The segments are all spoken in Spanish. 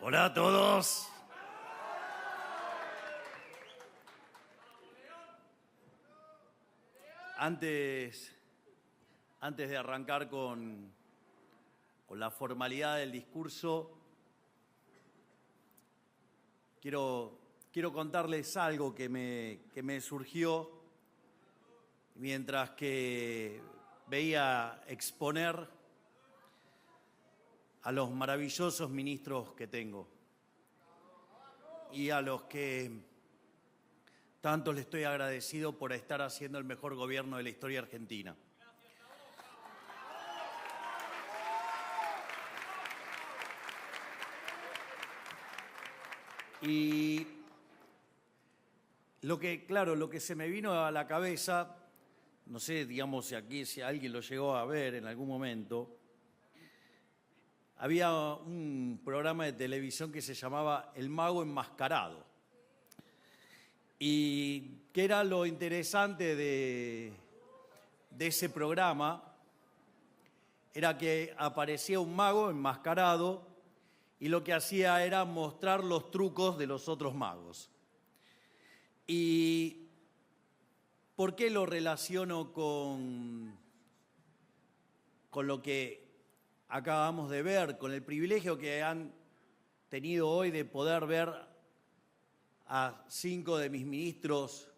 Hola a todos. Antes de arrancar con la formalidad del discurso, quiero contarles algo que me surgió mientras que veía exponer a los maravillosos ministros que tengo y a los que tanto le estoy agradecido por estar haciendo el mejor gobierno de la historia argentina. Y lo que se me vino a la cabeza, no sé, digamos, si alguien lo llegó a ver en algún momento, había un programa de televisión que se llamaba El Mago Enmascarado. Y que era lo interesante de ese programa, era que aparecía un mago enmascarado y lo que hacía era mostrar los trucos de los otros magos. ¿Y por qué lo relaciono con lo que acabamos de ver, con el privilegio que han tenido hoy de poder ver a 5 de mis ministros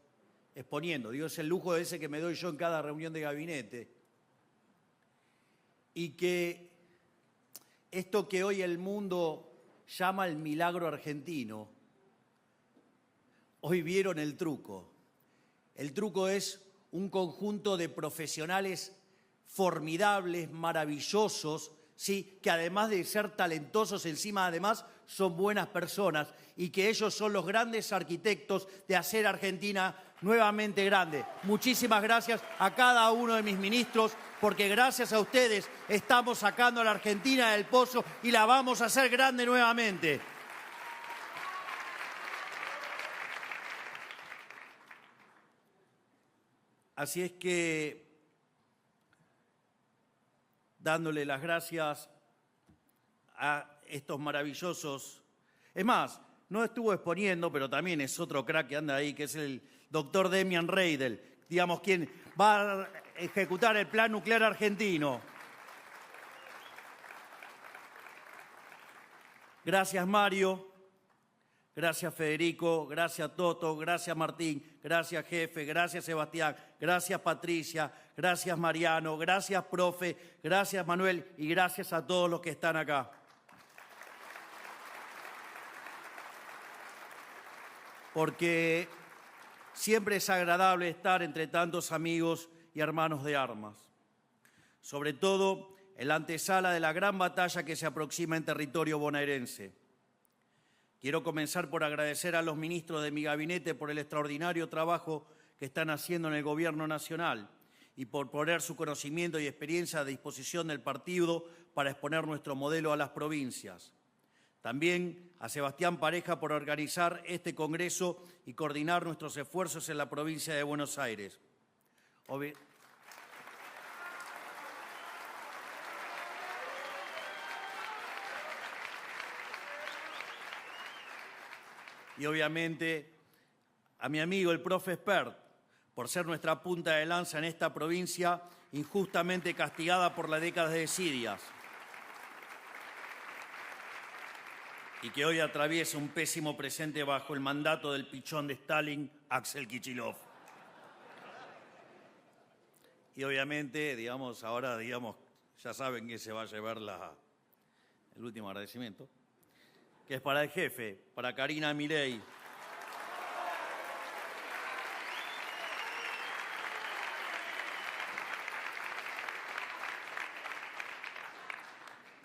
exponiendo? Digo, es el lujo ese que me doy yo en cada reunión de gabinete. Y que esto que hoy el mundo llama el milagro argentino, hoy vieron el truco. El truco es un conjunto de profesionales formidables, maravillosos, ¿sí? Que además de ser talentosos, encima además son buenas personas y que ellos son los grandes arquitectos de hacer Argentina nuevamente grande. Muchísimas gracias a cada uno de mis ministros, porque gracias a ustedes estamos sacando a la Argentina del pozo y la vamos a hacer grande nuevamente. Así es que, dándole las gracias a estos maravillosos. Es más, no estuvo exponiendo, pero también es otro crack que anda ahí, que es el doctor Demian Reidel, digamos, quien va a ejecutar el plan nuclear argentino. Gracias, Mario. Gracias, Federico. Gracias, Toto. Gracias, Martín. Gracias, jefe. Gracias, Sebastián. Gracias, Patricia. Gracias, Mariano. Gracias, profe. Gracias, Manuel. Y gracias a todos los que están acá. Porque siempre es agradable estar entre tantos amigos y hermanos de armas. Sobre todo en la antesala de la gran batalla que se aproxima en territorio bonaerense. Quiero comenzar por agradecer a los ministros de mi gabinete por el extraordinario trabajo que están haciendo en el Gobierno Nacional y por poner su conocimiento y experiencia a disposición del partido para exponer nuestro modelo a las provincias. También a Sebastián Pareja por organizar este congreso y coordinar nuestros esfuerzos en la provincia de Buenos Aires. Y obviamente a mi amigo el profe Espert, por ser nuestra punta de lanza en esta provincia injustamente castigada por las décadas de desidias y que hoy atraviesa un pésimo presente bajo el mandato del pichón de Stalin, Axel Kicillof. Y obviamente, ahora ya saben que se va a llevar el último agradecimiento, que es para el jefe, para Karina Milei.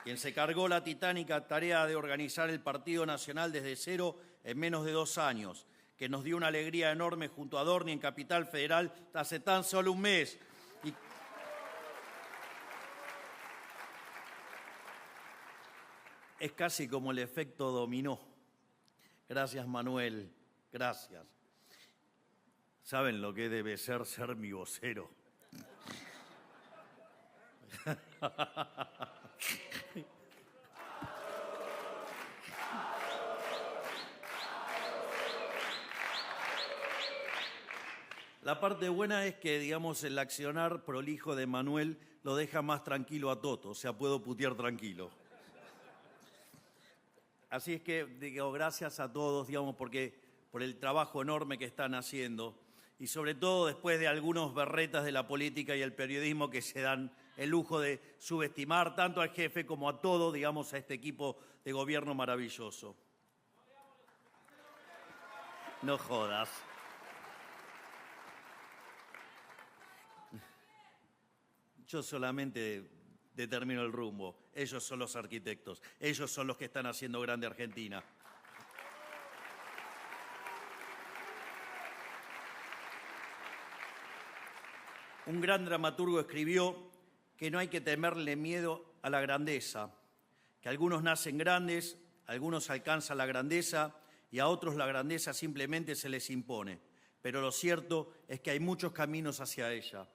Quien se cargó la titánica tarea de organizar el Partido Nacional desde cero en menos de 2 años, que nos dio una alegría enorme junto a Dorni en Capital Federal hace tan solo un mes. Es casi como el efecto dominó. Gracias, Manuel. Gracias. ¿Saben lo que debe ser mi vocero? La parte buena es que, digamos, el accionar prolijo de Manuel lo deja más tranquilo a Toto, o sea, puedo putear tranquilo. Así es que, digo, gracias a todos, digamos, porque por el trabajo enorme que están haciendo y sobre todo después de algunos berretas de la política y el periodismo que se dan el lujo de subestimar tanto al jefe como a todo, digamos, a este equipo de gobierno maravilloso. No jodas. Yo solamente determino el rumbo. Ellos son los arquitectos. Ellos son los que están haciendo grande Argentina. Un gran dramaturgo escribió que no hay que temerle miedo a la grandeza, que algunos nacen grandes, algunos alcanzan la grandeza y a otros la grandeza simplemente se les impone. Pero lo cierto es que hay muchos caminos hacia ella.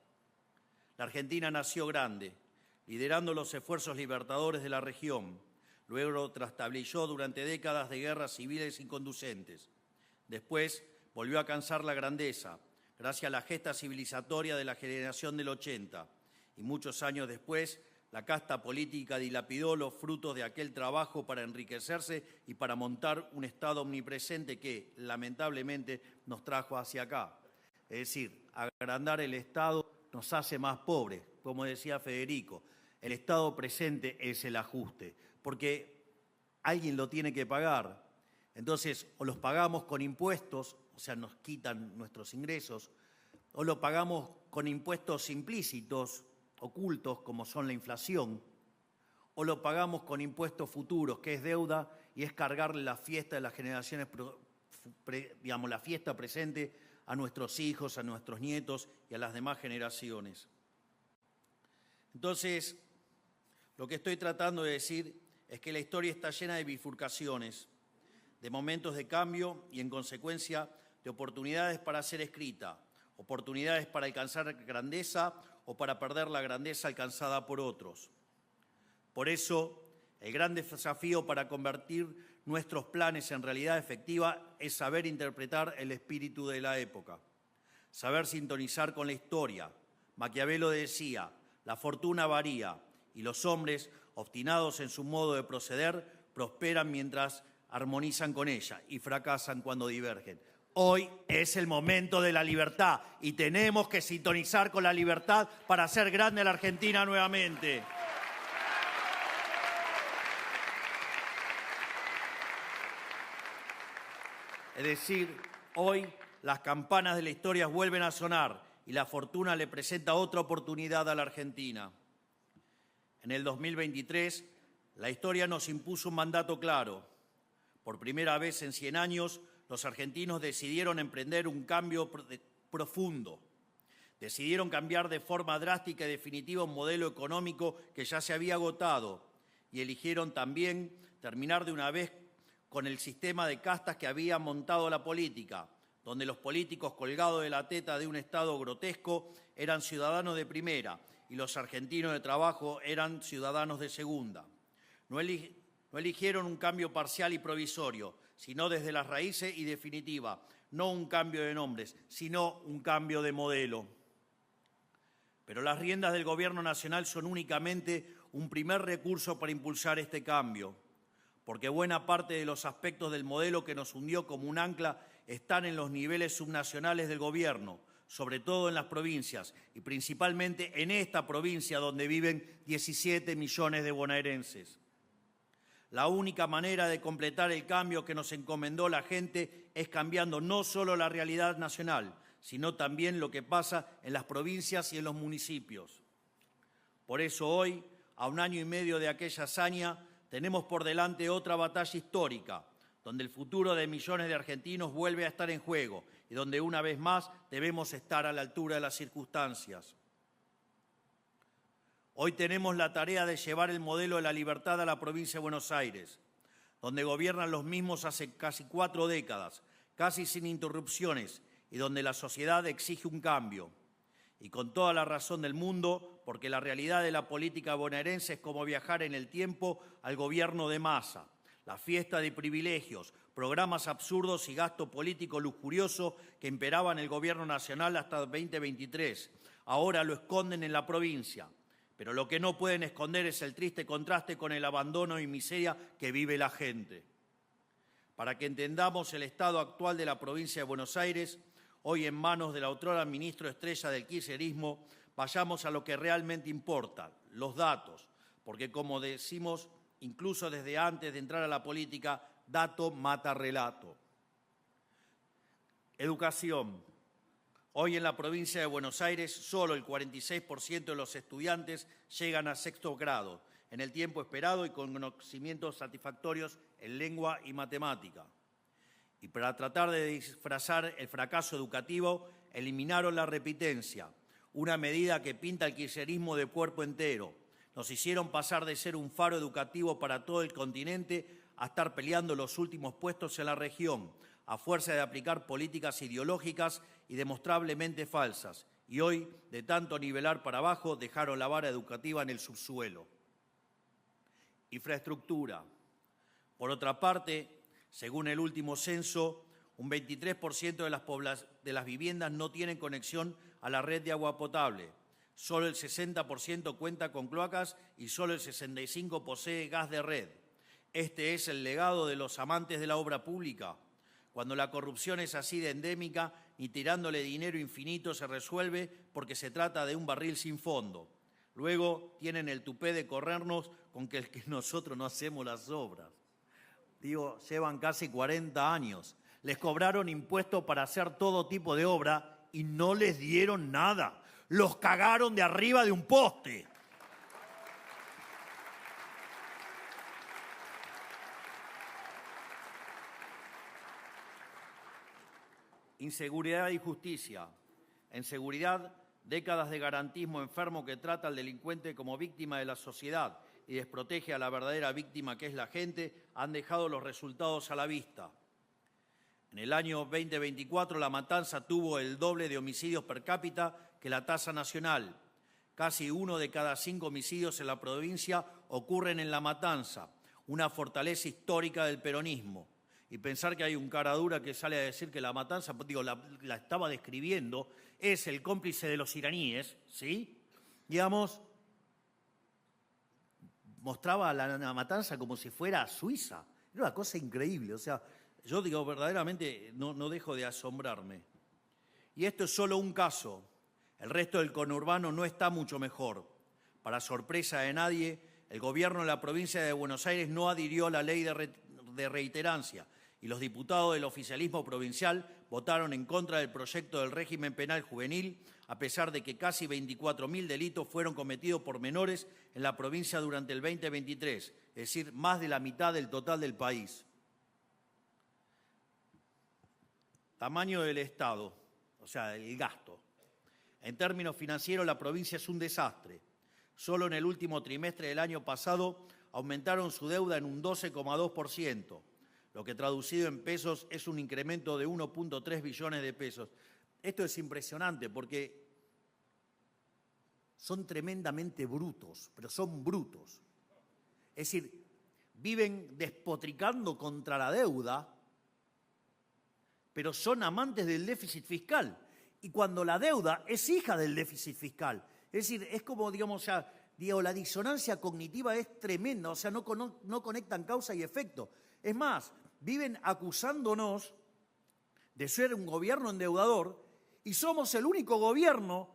La Argentina nació grande, liderando los esfuerzos libertadores de la región. Luego trastabilló durante décadas de guerras civiles inconducentes. Después volvió a alcanzar la grandeza, gracias a la gesta civilizatoria de la generación del 80. Y muchos años después, la casta política dilapidó los frutos de aquel trabajo para enriquecerse y para montar un Estado omnipresente que, lamentablemente, nos trajo hacia acá. Es decir, agrandar el Estado nos hace más pobres, como decía Federico. El Estado presente es el ajuste, porque alguien lo tiene que pagar. Entonces, o los pagamos con impuestos, o sea, nos quitan nuestros ingresos, o lo pagamos con impuestos implícitos, ocultos, como son la inflación, o lo pagamos con impuestos futuros, que es deuda y es cargarle la fiesta de las generaciones, digamos, la fiesta presente a nuestros hijos, a nuestros nietos y a las demás generaciones. Entonces, lo que estoy tratando de decir es que la historia está llena de bifurcaciones, de momentos de cambio y, en consecuencia, de oportunidades para ser escrita, oportunidades para alcanzar grandeza o para perder la grandeza alcanzada por otros. Por eso, el gran desafío para convertir nuestros planes en realidad efectiva es saber interpretar el espíritu de la época, saber sintonizar con la historia. Maquiavelo decía, la fortuna varía y los hombres, obstinados en su modo de proceder, prosperan mientras armonizan con ella y fracasan cuando divergen. Hoy es el momento de la libertad y tenemos que sintonizar con la libertad para hacer grande a la Argentina nuevamente. Es decir, hoy las campanas de la historia vuelven a sonar y la fortuna le presenta otra oportunidad a la Argentina. En el 2023, la historia nos impuso un mandato claro. Por primera vez en 100 años, los argentinos decidieron emprender un cambio profundo. Decidieron cambiar de forma drástica y definitiva un modelo económico que ya se había agotado y eligieron también terminar de una vez con el sistema de castas que había montado la política, donde los políticos colgados de la teta de un Estado grotesco eran ciudadanos de primera y los argentinos de trabajo eran ciudadanos de segunda. No eligieron un cambio parcial y provisorio, sino desde las raíces y definitiva, no un cambio de nombres, sino un cambio de modelo. Pero las riendas del Gobierno Nacional son únicamente un primer recurso para impulsar este cambio, porque buena parte de los aspectos del modelo que nos hundió como un ancla están en los niveles subnacionales del Gobierno, sobre todo en las provincias, y principalmente en esta provincia donde viven 17 millones de bonaerenses. La única manera de completar el cambio que nos encomendó la gente es cambiando no solo la realidad nacional, sino también lo que pasa en las provincias y en los municipios. Por eso hoy, a 1 año y medio de aquella hazaña, tenemos por delante otra batalla histórica, donde el futuro de millones de argentinos vuelve a estar en juego y donde una vez más debemos estar a la altura de las circunstancias. Hoy tenemos la tarea de llevar el modelo de la libertad a la provincia de Buenos Aires, donde gobiernan los mismos hace casi 4 décadas, casi sin interrupciones, y donde la sociedad exige un cambio. Y con toda la razón del mundo, porque la realidad de la política bonaerense es como viajar en el tiempo al gobierno de Massa. La fiesta de privilegios, programas absurdos y gasto político lujurioso que imperaba en el Gobierno nacional hasta 2023. Ahora lo esconden en la provincia. Pero lo que no pueden esconder es el triste contraste con el abandono y miseria que vive la gente. Para que entendamos el estado actual de la provincia de Buenos Aires, hoy en manos de la otrora ministro estrella del kirchnerismo, vayamos a lo que realmente importa, los datos, porque como decimos, incluso desde antes de entrar a la política, dato mata relato. Educación. Hoy en la provincia de Buenos Aires, solo el 46% de los estudiantes llegan a sexto grado, en el tiempo esperado y con conocimientos satisfactorios en lengua y matemática. Y para tratar de disfrazar el fracaso educativo, eliminaron la repitencia, una medida que pinta el kirchnerismo de cuerpo entero. Nos hicieron pasar de ser un faro educativo para todo el continente a estar peleando los últimos puestos en la región, a fuerza de aplicar políticas ideológicas y demostrablemente falsas. Y hoy, de tanto nivelar para abajo, dejaron la vara educativa en el subsuelo. Infraestructura. Por otra parte, según el último censo, un 23% de las viviendas no tienen conexión a la red de agua potable. Solo el 60% cuenta con cloacas y solo el 65% posee gas de red. Este es el legado de los amantes de la obra pública. Cuando la corrupción es así de endémica, ni tirándole dinero infinito se resuelve porque se trata de un barril sin fondo. Luego tienen el tupé de corrernos con que nosotros no hacemos las obras. Digo, llevan casi 40 años. Les cobraron impuestos para hacer todo tipo de obra y no les dieron nada. Los cagaron de arriba de un poste. Inseguridad y justicia. En seguridad, décadas de garantismo enfermo que trata al delincuente como víctima de la sociedad y desprotege a la verdadera víctima que es la gente, han dejado los resultados a la vista. En el año 2024, La Matanza tuvo el doble de homicidios per cápita que la tasa nacional. Casi 1 de cada 5 homicidios en la provincia ocurren en La Matanza, una fortaleza histórica del peronismo. Y pensar que hay un cara dura que sale a decir que La Matanza, digo, la estaba describiendo, es el cómplice de los iraníes, ¿sí? Digamos, mostraba a La Matanza como si fuera Suiza. Era una cosa increíble, o sea, yo digo, verdaderamente no dejo de asombrarme. Y esto es solo un caso. El resto del conurbano no está mucho mejor. Para sorpresa de nadie, el gobierno de la provincia de Buenos Aires no adhirió a la ley de reiterancia y los diputados del oficialismo provincial votaron en contra del proyecto del régimen penal juvenil, a pesar de que casi 24.000 delitos fueron cometidos por menores en la provincia durante el 2023, es decir, más de la mitad del total del país. Tamaño del Estado, o sea, el gasto. En términos financieros, la provincia es un desastre. Solo en el último trimestre del año pasado aumentaron su deuda en un 12,2%, lo que traducido en pesos es un incremento de 1,3 billones de pesos. Esto es impresionante porque son tremendamente brutos, pero son brutos. Es decir, viven despotricando contra la deuda, pero son amantes del déficit fiscal. Y cuando la deuda es hija del déficit fiscal, es decir, es como, digamos, la disonancia cognitiva es tremenda, o sea, no conectan causa y efecto. Es más, viven acusándonos de ser un gobierno endeudador y somos el único gobierno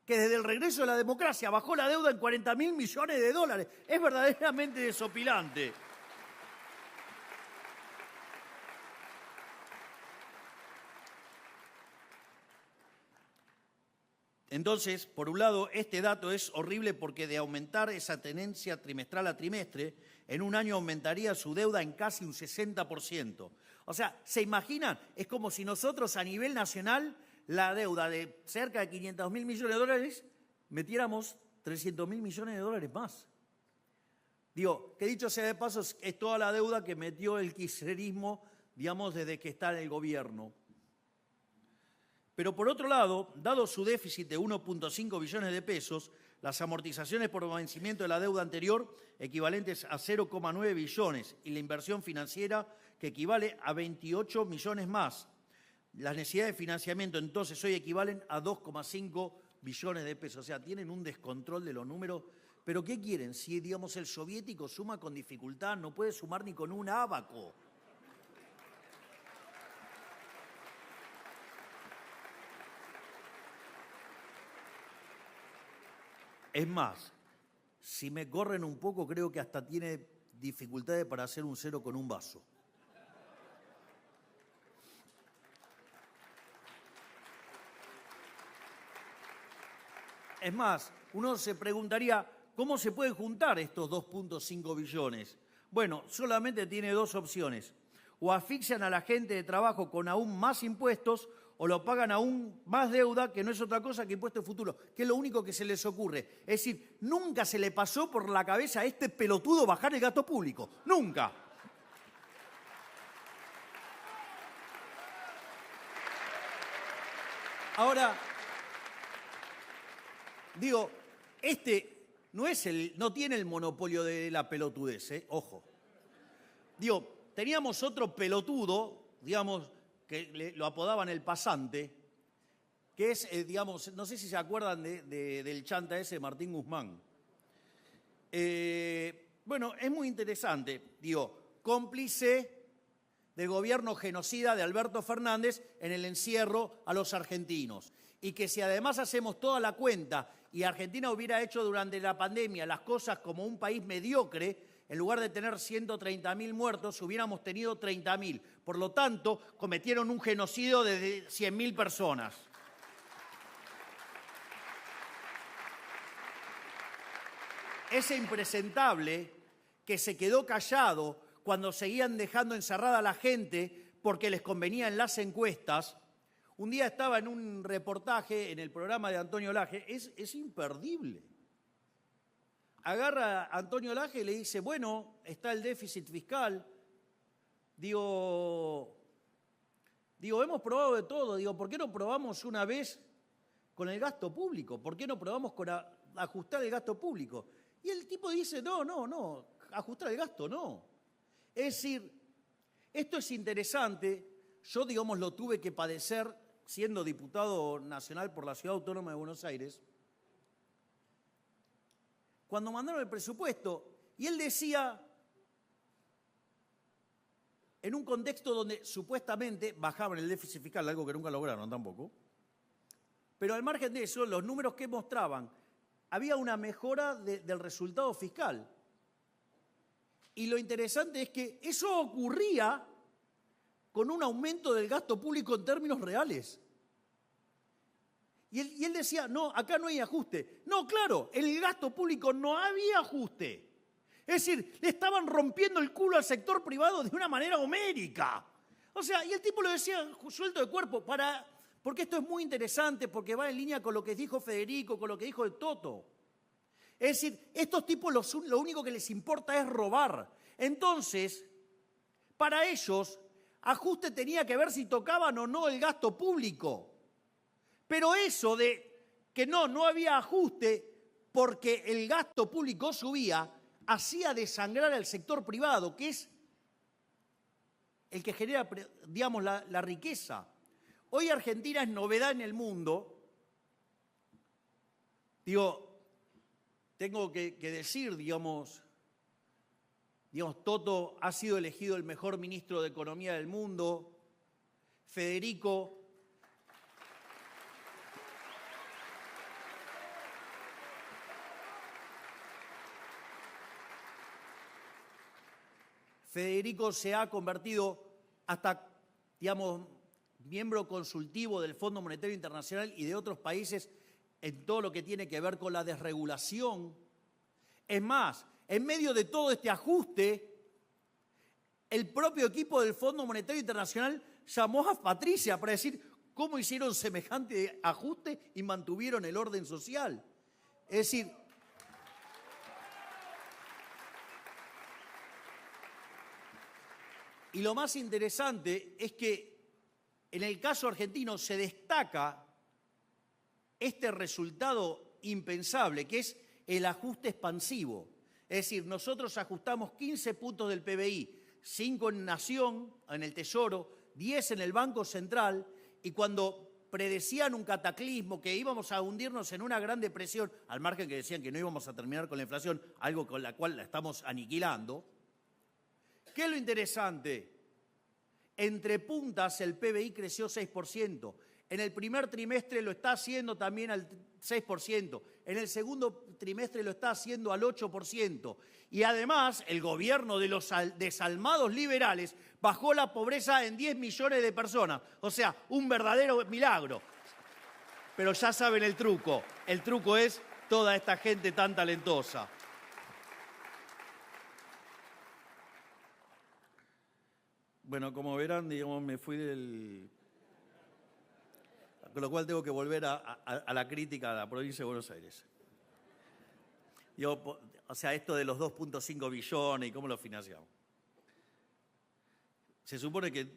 que desde el regreso de la democracia bajó la deuda en 40.000 millones de dólares. Es verdaderamente desopilante. Entonces, por un lado, este dato es horrible porque de aumentar esa tenencia trimestral a trimestre, en un año aumentaría su deuda en casi un 60%. O sea, ¿se imaginan? Es como si nosotros a nivel nacional la deuda de cerca de 500.000 millones de dólares metiéramos 300.000 millones de dólares más. Digo, que dicho sea de paso, es toda la deuda que metió el kirchnerismo, digamos, desde que está en el gobierno. Pero por otro lado, dado su déficit de 1,5 billones de pesos, las amortizaciones por vencimiento de la deuda anterior equivalentes a 0,9 billones y la inversión financiera que equivale a 28 millones más. Las necesidades de financiamiento entonces hoy equivalen a 2,5 billones de pesos. O sea, tienen un descontrol de los números. ¿Pero qué quieren? Si, digamos, el soviético suma con dificultad, no puede sumar ni con un ábaco. Es más, si me corren un poco, creo que hasta tiene dificultades para hacer un cero con un vaso. Es más, uno se preguntaría, ¿cómo se pueden juntar estos 2,5 billones? Bueno, solamente tiene dos opciones. O asfixian a la gente de trabajo con aún más impuestos o lo pagan aún más deuda, que no es otra cosa que impuestos futuros, que es lo único que se les ocurre. Es decir, nunca se le pasó por la cabeza a este pelotudo bajar el gasto público. ¡Nunca! Ahora, digo, no tiene el monopolio de la pelotudez, ojo. Digo, teníamos otro pelotudo, digamos, que lo apodaban el pasante, que es, digamos, no sé si se acuerdan del chanta ese, Martín Guzmán. Bueno, es muy interesante, digo, cómplice del gobierno genocida de Alberto Fernández en el encierro a los argentinos. Y que si además hacemos toda la cuenta y Argentina hubiera hecho durante la pandemia las cosas como un país mediocre, en lugar de tener 130.000 muertos, hubiéramos tenido 30.000. Por lo tanto, cometieron un genocidio de 100.000 personas. Ese impresentable que se quedó callado cuando seguían dejando encerrada a la gente porque les convenía en las encuestas, un día estaba en un reportaje en el programa de Antonio Laje, es imperdible. Agarra a Antonio Laje y le dice, bueno, está el déficit fiscal. Digo, hemos probado de todo. Digo, ¿por qué no probamos una vez con el gasto público? ¿Por qué no probamos con ajustar el gasto público? Y el tipo dice, no, ajustar el gasto no. Es decir, esto es interesante. Yo, digamos, lo tuve que padecer siendo diputado nacional por la Ciudad Autónoma de Buenos Aires, cuando mandaron el presupuesto, y él decía, en un contexto donde supuestamente bajaban el déficit fiscal, algo que nunca lograron tampoco, pero al margen de eso, los números que mostraban, había una mejora del resultado fiscal. Y lo interesante es que eso ocurría con un aumento del gasto público en términos reales. Y él decía, no, acá no hay ajuste. No, claro, en el gasto público no había ajuste. Es decir, le estaban rompiendo el culo al sector privado de una manera homérica. O sea, y el tipo lo decía suelto de cuerpo, porque esto es muy interesante, porque va en línea con lo que dijo Federico, con lo que dijo el Toto. Es decir, estos tipos lo único que les importa es robar. Entonces, para ellos, ajuste tenía que ver si tocaban o no el gasto público. Pero eso de que no había ajuste porque el gasto público subía, hacía desangrar al sector privado, que es el que genera, digamos, la riqueza. Hoy Argentina es novedad en el mundo. Digo, tengo que decir, digamos, Toto ha sido elegido el mejor ministro de Economía del mundo. Federico se ha convertido hasta, digamos, miembro consultivo del Fondo Monetario Internacional y de otros países en todo lo que tiene que ver con la desregulación. Es más, en medio de todo este ajuste, el propio equipo del Fondo Monetario Internacional llamó a Patricia para decir cómo hicieron semejante ajuste y mantuvieron el orden social. Es decir, y lo más interesante es que en el caso argentino se destaca este resultado impensable, que es el ajuste expansivo. Es decir, nosotros ajustamos 15 puntos del PBI, 5 en Nación, en el Tesoro, 10 en el Banco Central, y cuando predecían un cataclismo, que íbamos a hundirnos en una gran depresión, al margen que decían que no íbamos a terminar con la inflación, algo con la cual la estamos aniquilando. ¿Qué es lo interesante? Entre puntas el PBI creció 6%. En el primer trimestre lo está haciendo también al 6%. En el segundo trimestre lo está haciendo al 8%. Y además, el gobierno de los desalmados liberales bajó la pobreza en 10 millones de personas. O sea, un verdadero milagro. Pero ya saben el truco. El truco es toda esta gente tan talentosa. Bueno, como verán, digamos, me fui del... Con lo cual tengo que volver a la crítica a la provincia de Buenos Aires. O sea, esto de los 2.5 billones y cómo lo financiamos. Se supone que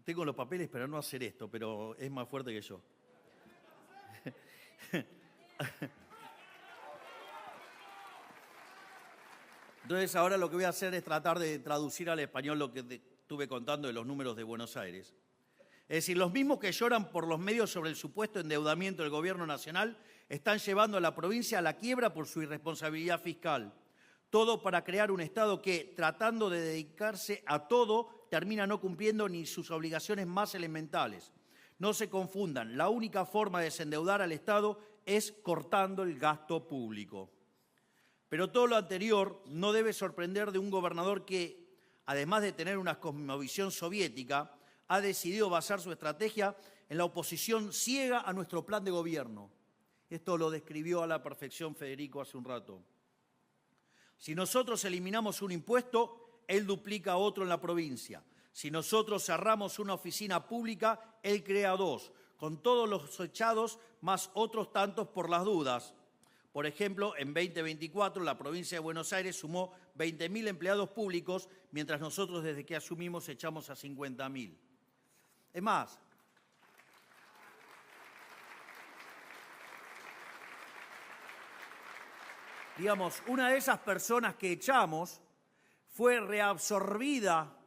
tengo los papeles para no hacer esto, pero es más fuerte que yo. Entonces ahora lo que voy a hacer es tratar de traducir al español lo que estuve contando de los números de Buenos Aires. Es decir, los mismos que lloran por los medios sobre el supuesto endeudamiento del gobierno nacional están llevando a la provincia a la quiebra por su irresponsabilidad fiscal. Todo para crear un Estado que, tratando de dedicarse a todo, termina no cumpliendo ni sus obligaciones más elementales. No se confundan, la única forma de desendeudar al Estado es cortando el gasto público. Pero todo lo anterior no debe sorprender de un gobernador que, además de tener una cosmovisión soviética, ha decidido basar su estrategia en la oposición ciega a nuestro plan de gobierno. Esto lo describió a la perfección Federico hace un rato. Si nosotros eliminamos un impuesto, él duplica otro en la provincia. Si nosotros cerramos una oficina pública, él crea 2, con todos los echados más otros tantos por las dudas. Por ejemplo, en 2024 la provincia de Buenos Aires sumó 20.000 empleados públicos, mientras nosotros desde que asumimos echamos a 50.000. Es más, digamos, una de esas personas que echamos fue reabsorbida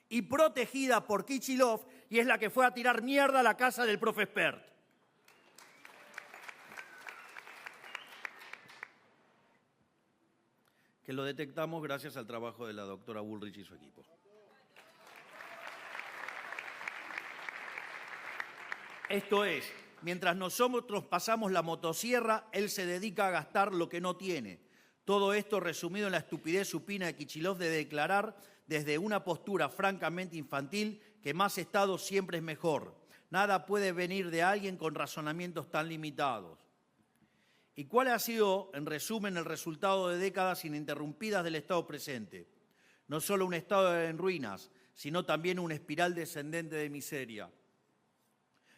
y protegida por Kicillof y es la que fue a tirar mierda a la casa del profe Espert. Que lo detectamos gracias al trabajo de la doctora Bullrich y su equipo. Esto es, mientras nosotros pasamos la motosierra, él se dedica a gastar lo que no tiene. Todo esto resumido en la estupidez supina de Kicillof de declarar desde una postura francamente infantil que más Estado siempre es mejor. Nada puede venir de alguien con razonamientos tan limitados. ¿Y cuál ha sido, en resumen, el resultado de décadas ininterrumpidas del Estado presente? No solo un Estado en ruinas, sino también una espiral descendente de miseria.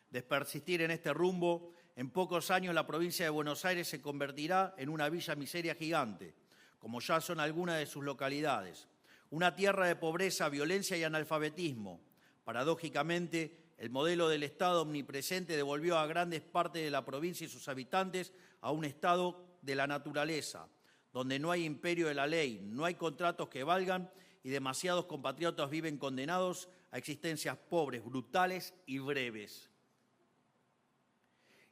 De persistir en este rumbo, en pocos años la provincia de Buenos Aires se convertirá en una villa miseria gigante, como ya son algunas de sus localidades. Una tierra de pobreza, violencia y analfabetismo. Paradójicamente, el modelo del Estado omnipresente devolvió a grandes partes de la provincia y sus habitantes a un estado de la naturaleza, donde no hay imperio de la ley, no hay contratos que valgan y demasiados compatriotas viven condenados a existencias pobres, brutales y breves.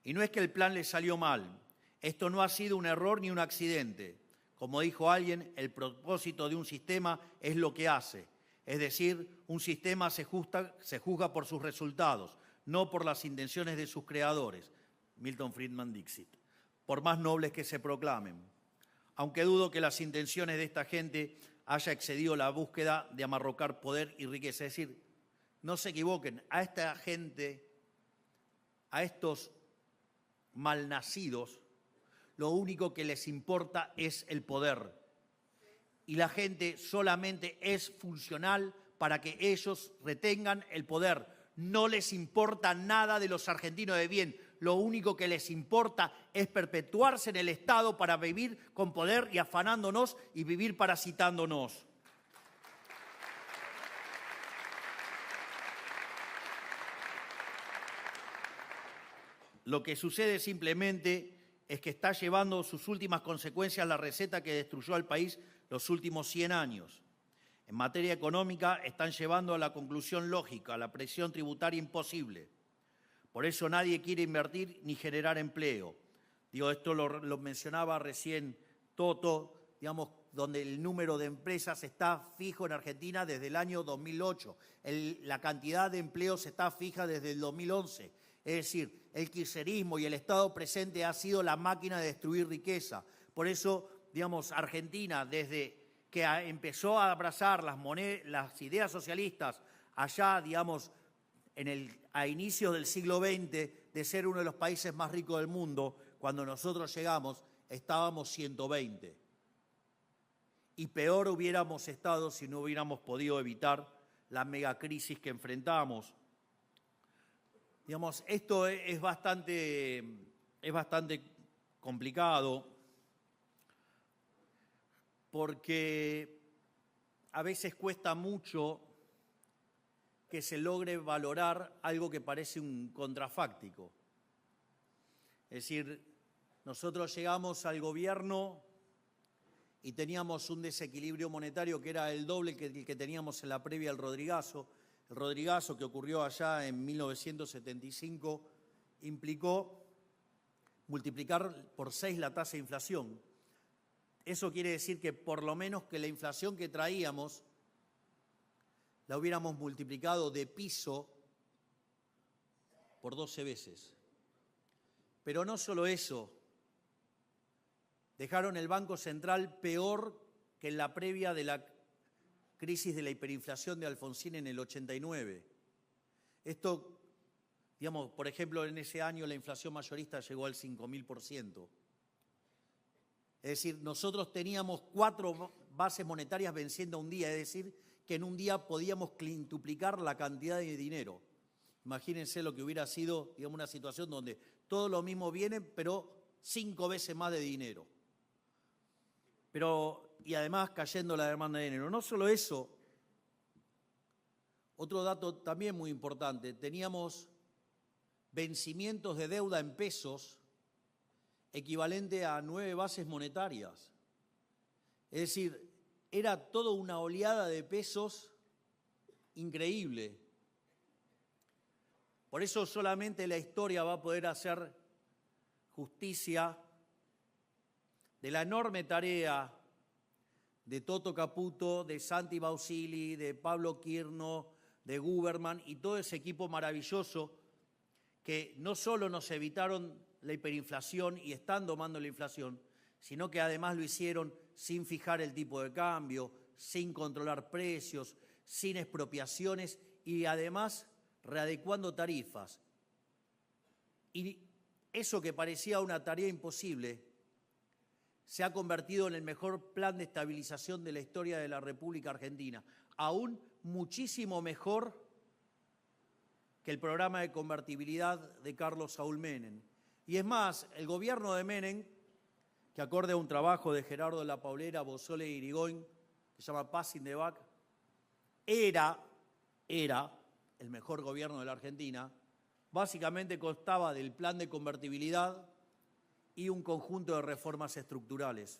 Y no es que el plan les salió mal, esto no ha sido un error ni un accidente. Como dijo alguien, el propósito de un sistema es lo que hace. Es decir, un sistema se juzga por sus resultados, no por las intenciones de sus creadores. Milton Friedman Dixit. Por más nobles que se proclamen. Aunque dudo que las intenciones de esta gente haya excedido la búsqueda de amarrocar poder y riqueza. Es decir, no se equivoquen, a esta gente, a estos malnacidos, lo único que les importa es el poder. Y la gente solamente es funcional para que ellos retengan el poder. No les importa nada de los argentinos de bien. Lo único que les importa es perpetuarse en el Estado para vivir con poder y afanándonos y vivir parasitándonos. Lo que sucede simplemente es que está llevando sus últimas consecuencias la receta que destruyó al país los últimos 100 años. En materia económica están llevando a la conclusión lógica, la presión tributaria imposible. Por eso nadie quiere invertir ni generar empleo. Digo, esto lo mencionaba recién Toto, digamos, donde el número de empresas está fijo en Argentina desde el año 2008. La cantidad de empleos está fija desde el 2011. Es decir, el kirchnerismo y el Estado presente ha sido la máquina de destruir riqueza. Por eso, digamos, Argentina, desde que empezó a abrazar las ideas socialistas allá, digamos, a inicios del siglo XX, de ser uno de los países más ricos del mundo, cuando nosotros llegamos, estábamos 120. Y peor hubiéramos estado si no hubiéramos podido evitar la megacrisis que enfrentamos. Digamos, esto es bastante complicado porque a veces cuesta mucho que se logre valorar algo que parece un contrafáctico. Es decir, nosotros llegamos al gobierno y teníamos un desequilibrio monetario que era el doble que el que teníamos en la previa al Rodrigazo. El Rodrigazo, que ocurrió allá en 1975, implicó multiplicar por 6 la tasa de inflación. Eso quiere decir que por lo menos que la inflación que traíamos la hubiéramos multiplicado de piso por 12 veces. Pero no solo eso, dejaron el Banco Central peor que en la previa de la crisis de la hiperinflación de Alfonsín en el 89. Esto, digamos, por ejemplo, en ese año la inflación mayorista llegó al 5.000%. Es decir, nosotros teníamos 4 bases monetarias venciendo un día, es decir, que en un día podíamos quintuplicar la cantidad de dinero. Imagínense lo que hubiera sido, digamos, una situación donde todo lo mismo viene, pero 5 veces más de dinero. Y además cayendo la demanda de dinero. No solo eso, otro dato también muy importante, teníamos vencimientos de deuda en pesos equivalente a 9 bases monetarias. Es decir, era toda una oleada de pesos increíble. Por eso solamente la historia va a poder hacer justicia de la enorme tarea de Toto Caputo, de Santi Bausili, de Pablo Quirno, de Guberman y todo ese equipo maravilloso que no solo nos evitaron la hiperinflación y están domando la inflación, sino que además lo hicieron sin fijar el tipo de cambio, sin controlar precios, sin expropiaciones y además readecuando tarifas. Y eso que parecía una tarea imposible se ha convertido en el mejor plan de estabilización de la historia de la República Argentina, aún muchísimo mejor que el programa de convertibilidad de Carlos Saúl Menem. Y es más, el gobierno de Menem, que acorde a un trabajo de Gerardo de la Paulera, Bosole y Irigoyen, que se llama Passing the Buck, era el mejor gobierno de la Argentina, básicamente constaba del plan de convertibilidad y un conjunto de reformas estructurales.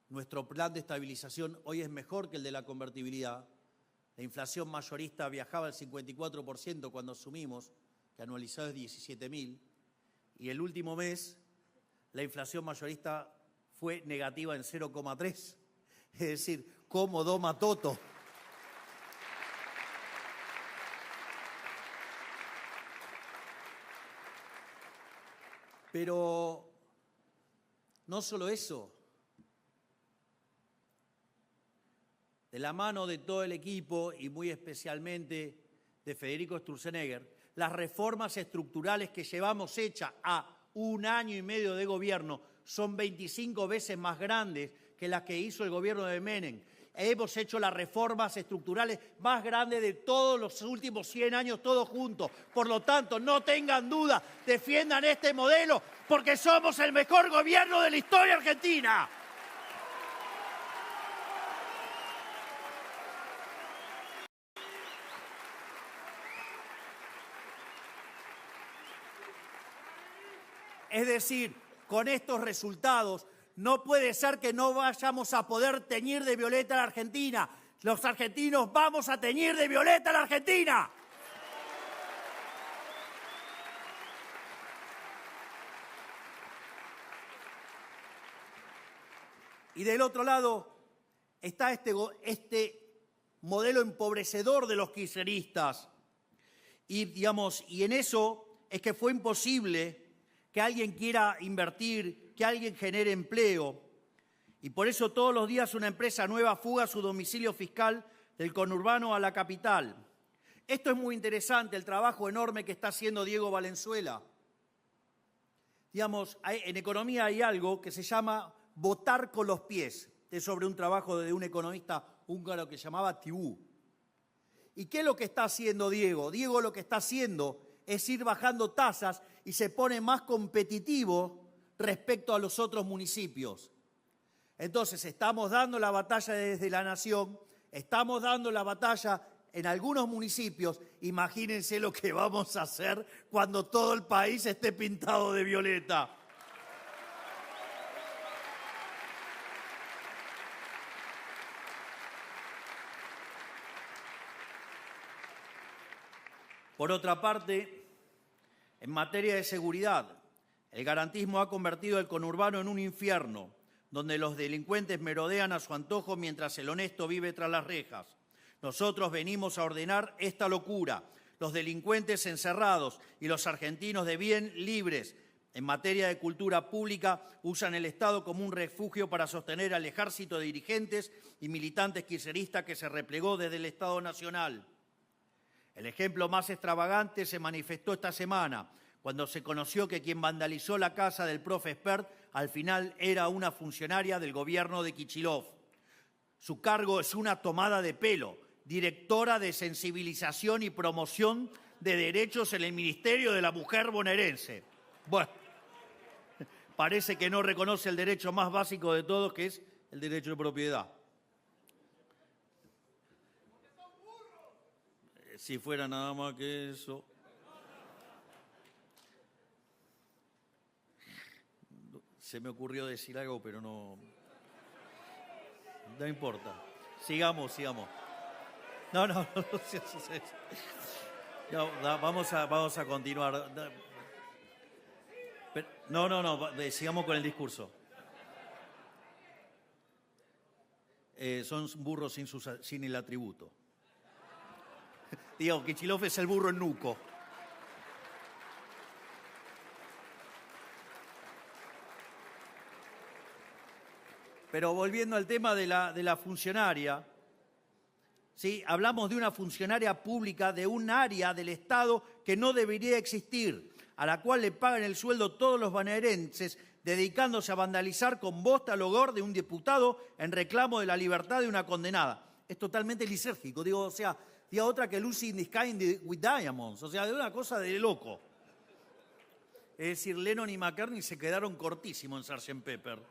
Nuestro plan de estabilización hoy es mejor que el de la convertibilidad. La inflación mayorista viajaba al 54% cuando asumimos, que anualizado es 17.000, y el último mes la inflación mayorista fue negativa en 0,3. Es decir, ¿cómo doma Toto? Pero no solo eso. De la mano de todo el equipo y muy especialmente de Federico Sturzenegger, las reformas estructurales que llevamos hechas a 1 año y medio de gobierno son 25 veces más grandes que las que hizo el gobierno de Menem. Hemos hecho las reformas estructurales más grandes de todos los últimos 100 años, todos juntos. Por lo tanto, no tengan duda, defiendan este modelo, porque somos el mejor gobierno de la historia argentina. Es decir, con estos resultados, no puede ser que no vayamos a poder teñir de violeta la Argentina. Los argentinos vamos a teñir de violeta la Argentina. Y del otro lado está este modelo empobrecedor de los kirchneristas. Y en eso es que fue imposible que alguien quiera invertir, que alguien genere empleo. Y por eso todos los días una empresa nueva fuga su domicilio fiscal del conurbano a la capital. Esto es muy interesante, el trabajo enorme que está haciendo Diego Valenzuela. En economía hay algo que se llama votar con los pies. Es sobre un trabajo de un economista húngaro que se llamaba Tibú. ¿Y qué es lo que está haciendo Diego? Diego lo que está haciendo es ir bajando tasas y se pone más competitivo respecto a los otros municipios. Entonces, estamos dando la batalla desde la nación, estamos dando la batalla en algunos municipios. Imagínense lo que vamos a hacer cuando todo el país esté pintado de violeta. Por otra parte, en materia de seguridad, el garantismo ha convertido el conurbano en un infierno, donde los delincuentes merodean a su antojo mientras el honesto vive tras las rejas. Nosotros venimos a ordenar esta locura. Los delincuentes encerrados y los argentinos de bien libres. En materia de cultura pública, usan el Estado como un refugio para sostener al ejército de dirigentes y militantes kirchneristas que se replegó desde el Estado Nacional. El ejemplo más extravagante se manifestó esta semana, cuando se conoció que quien vandalizó la casa del profe Espert al final era una funcionaria del gobierno de Kicillof. Su cargo es una tomada de pelo, directora de sensibilización y promoción de derechos en el Ministerio de la Mujer bonaerense. Bueno, parece que no reconoce el derecho más básico de todos, que es el derecho de propiedad. Si fuera nada más que eso. Se me ocurrió decir algo, pero no importa. Sigamos. No, vamos a continuar. Sigamos con el discurso. Son burros sin el atributo. Digo, Kicillof es el burro en nuco. Pero volviendo al tema de la funcionaria, ¿sí? Hablamos de una funcionaria pública de un área del Estado que no debería existir, a la cual le pagan el sueldo todos los bonaerenses, dedicándose a vandalizar con bosta al hogar de un diputado en reclamo de la libertad de una condenada. Es totalmente lisérgico, diga otra que Lucy in the Sky with Diamonds, de una cosa de loco. Es decir, Lennon y McCartney se quedaron cortísimos en Sgt. Pepper.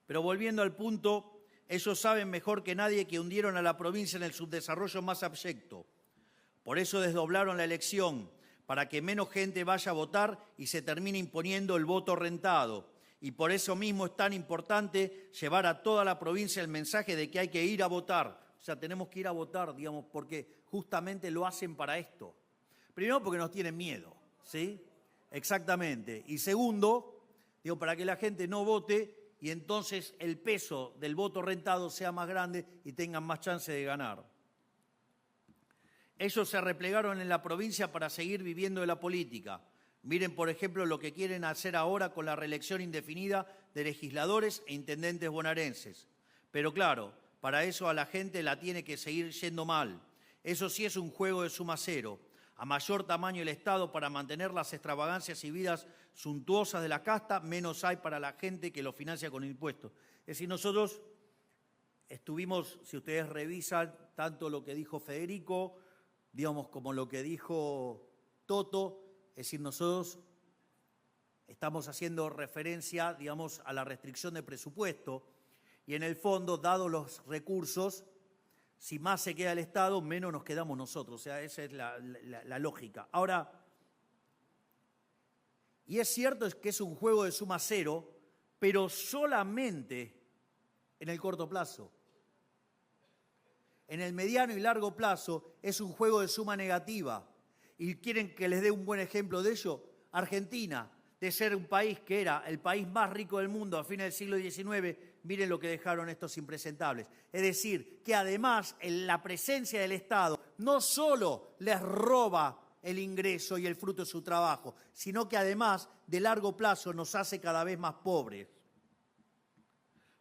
Pero volviendo al punto, ellos saben mejor que nadie que hundieron a la provincia en el subdesarrollo más abyecto. Por eso desdoblaron la elección, para que menos gente vaya a votar y se termine imponiendo el voto rentado. Y por eso mismo es tan importante llevar a toda la provincia el mensaje de que hay que ir a votar. Tenemos que ir a votar, porque justamente lo hacen para esto. Primero, porque nos tienen miedo, ¿sí? Exactamente. Y segundo, para que la gente no vote y entonces el peso del voto rentado sea más grande y tengan más chance de ganar. Ellos se replegaron en la provincia para seguir viviendo de la política. Miren, por ejemplo, lo que quieren hacer ahora con la reelección indefinida de legisladores e intendentes bonaerenses. Pero claro, para eso a la gente la tiene que seguir yendo mal. Eso sí es un juego de suma cero. A mayor tamaño el Estado para mantener las extravagancias y vidas suntuosas de la casta, menos hay para la gente que lo financia con impuestos. Es decir, nosotros estuvimos, si ustedes revisan, tanto lo que dijo Federico, como lo que dijo Toto, es decir, nosotros estamos haciendo referencia, a la restricción de presupuesto y en el fondo, dados los recursos, si más se queda el Estado, menos nos quedamos nosotros. Esa es la lógica. Ahora, Y es cierto que es un juego de suma cero, pero solamente en el corto plazo. En el mediano y largo plazo es un juego de suma negativa. ¿Y quieren que les dé un buen ejemplo de ello? Argentina, de ser un país que era el país más rico del mundo a fines del siglo XIX, miren lo que dejaron estos impresentables. Es decir, que además la presencia del Estado no solo les roba el ingreso y el fruto de su trabajo, sino que además de largo plazo nos hace cada vez más pobres.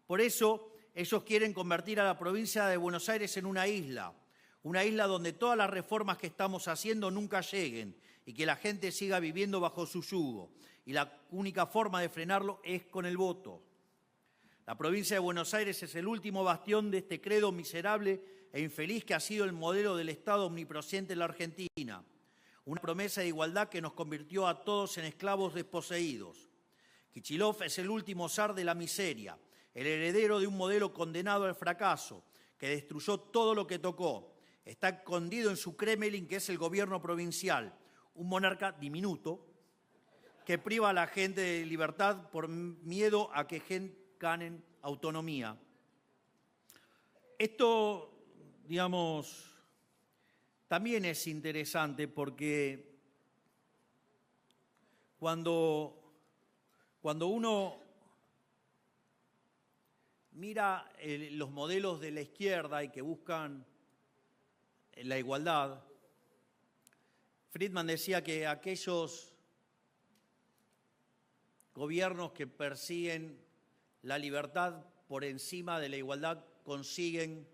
Por eso ellos quieren convertir a la provincia de Buenos Aires en una isla donde todas las reformas que estamos haciendo nunca lleguen y que la gente siga viviendo bajo su yugo. Y la única forma de frenarlo es con el voto. La provincia de Buenos Aires es el último bastión de este credo miserable e infeliz que ha sido el modelo del Estado omnipresente en la Argentina. Una promesa de igualdad que nos convirtió a todos en esclavos desposeídos. Kicillof es el último zar de la miseria, el heredero de un modelo condenado al fracaso, que destruyó todo lo que tocó. Está escondido en su Kremlin, que es el gobierno provincial, un monarca diminuto que priva a la gente de libertad por miedo a que ganen autonomía. Esto, digamos, también es interesante porque cuando uno mira los modelos de la izquierda y que buscan la igualdad, Friedman decía que aquellos gobiernos que persiguen la libertad por encima de la igualdad consiguen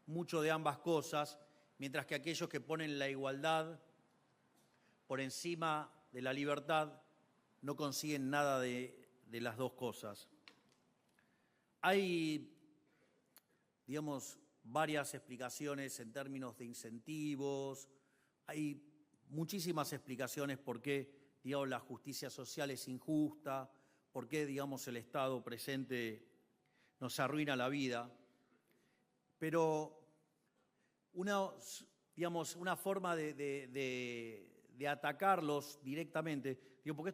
mucho de ambas cosas, mientras que aquellos que ponen la igualdad por encima de la libertad no consiguen nada de las dos cosas. Hay, digamos, varias explicaciones en términos de incentivos, hay muchísimas explicaciones por qué, digamos, la justicia social es injusta, por qué, digamos, el Estado presente nos arruina la vida, pero una forma de atacarlos directamente, digo, porque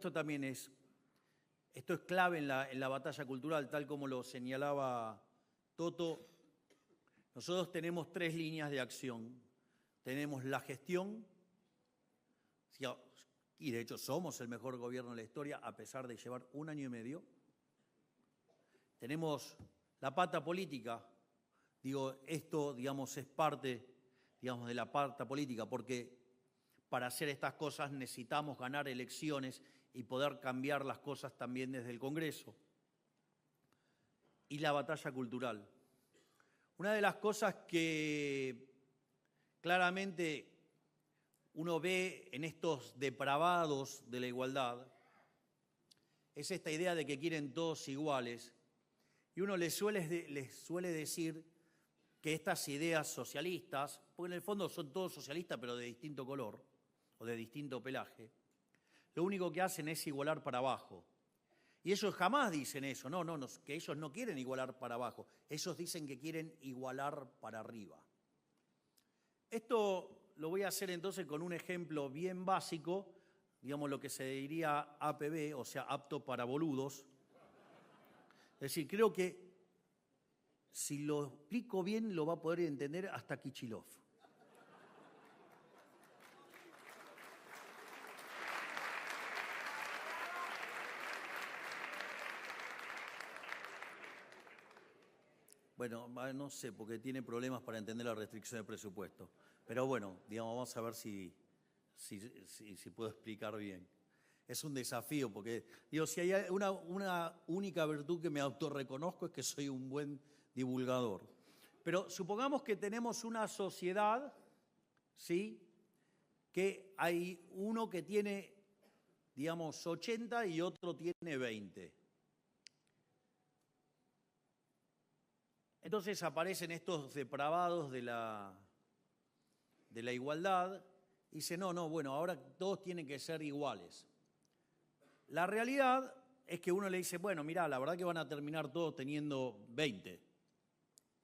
esto es clave en la batalla cultural, tal como lo señalaba Toto. Nosotros tenemos 3 líneas de acción. Tenemos la gestión, y de hecho somos el mejor gobierno de la historia, a pesar de llevar 1 año y medio. Tenemos la pata política. Digo, esto, digamos, es parte, digamos, de la pata política, porque para hacer estas cosas necesitamos ganar elecciones y poder cambiar las cosas también desde el Congreso. Y la batalla cultural. Una de las cosas que claramente uno ve en estos depravados de la igualdad es esta idea de que quieren todos iguales. Y uno les suele decir que estas ideas socialistas, porque en el fondo son todos socialistas pero de distinto color o de distinto pelaje, lo único que hacen es igualar para abajo. Y ellos jamás dicen eso, no, que ellos no quieren igualar para abajo, ellos dicen que quieren igualar para arriba. Esto lo voy a hacer entonces con un ejemplo bien básico, digamos lo que se diría APB, o sea, apto para boludos. Es decir, creo que si lo explico bien lo va a poder entender hasta Kicillof. Bueno, no sé, porque tiene problemas para entender la restricción de presupuesto. Pero bueno, digamos, vamos a ver si puedo explicar bien. Es un desafío, porque, digo, si hay una única virtud que me autorreconozco es que soy un buen divulgador. Pero supongamos que tenemos una sociedad, ¿sí?, que hay uno que tiene, digamos, 80 y otro tiene 20. Entonces aparecen estos depravados de la igualdad y dicen, no, bueno, ahora todos tienen que ser iguales. La realidad es que uno le dice, bueno, mirá, la verdad que van a terminar todos teniendo 20.